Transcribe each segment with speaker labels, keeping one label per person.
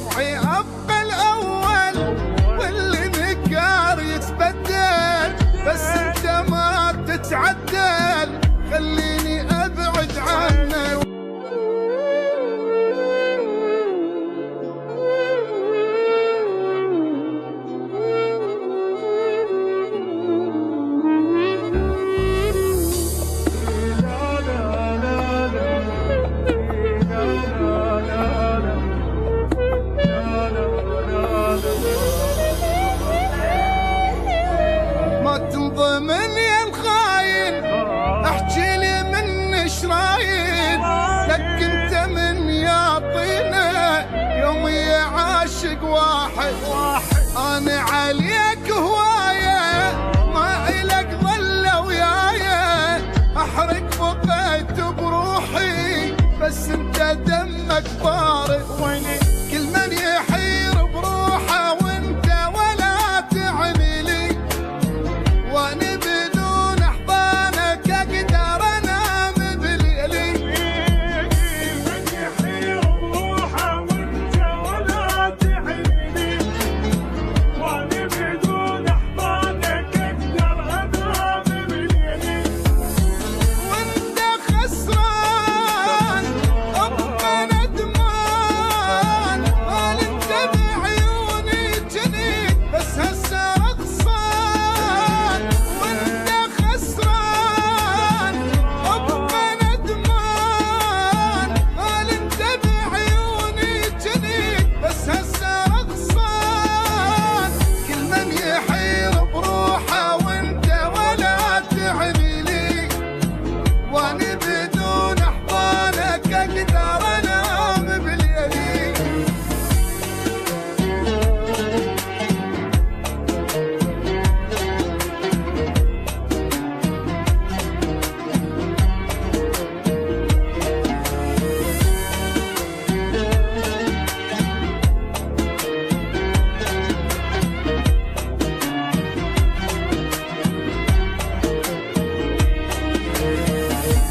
Speaker 1: طبعي ابقى الاول واللي نكار يتبدل، بس انت ما تتعدل خليني ابعد عنه. ما تنضمن يا الخاين احكي لي من ايش رايد، لك انت من يا طينه يومي عاشق واحد. انا عليك هوايه ما الك ظل وياي، احرق فقيت بروحي بس انت دمك بارد. كل من يحير بروحه وانت ولا تعني لي، وانا بدون احضانك اقدر انام بليلي.
Speaker 2: من يحير بروحه وانت ولا تعني لي، وانا بدون احضانك اقدر انام بليلي.
Speaker 1: وانت خسران ابقى ندمان، قال انت بعيوني جنيت بس هسه رقصان. وانت خسران ابقى ندمان، قال انت بعيوني جنيت بس هسه رقصان. كل من يحير بروحه وانت ولا تعني لي، وانا بدون احضانك اقدر انام بليلي.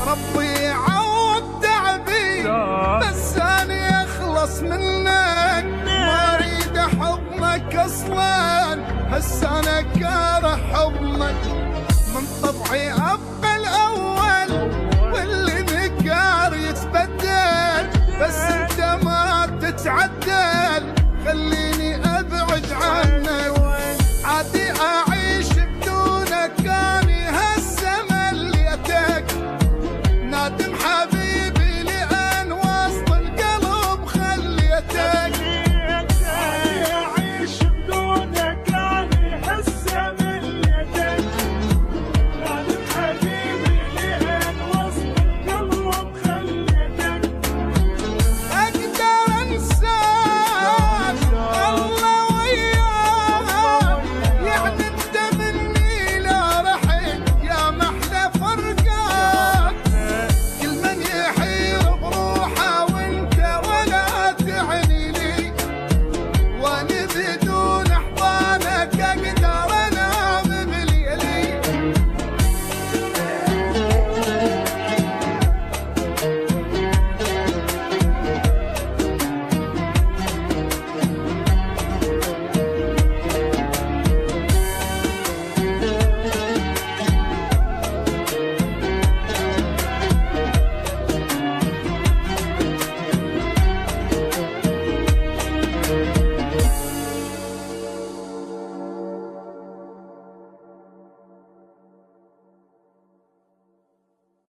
Speaker 1: ربي يعوض تعبي بس انا اخلص منك، ما اريد حضنك اصلا هسه انا كاره حضنك. من طبعي ابقى الاول واللي نكار يتبدل، بس انت ما تتعدل خليني ابعد عنه.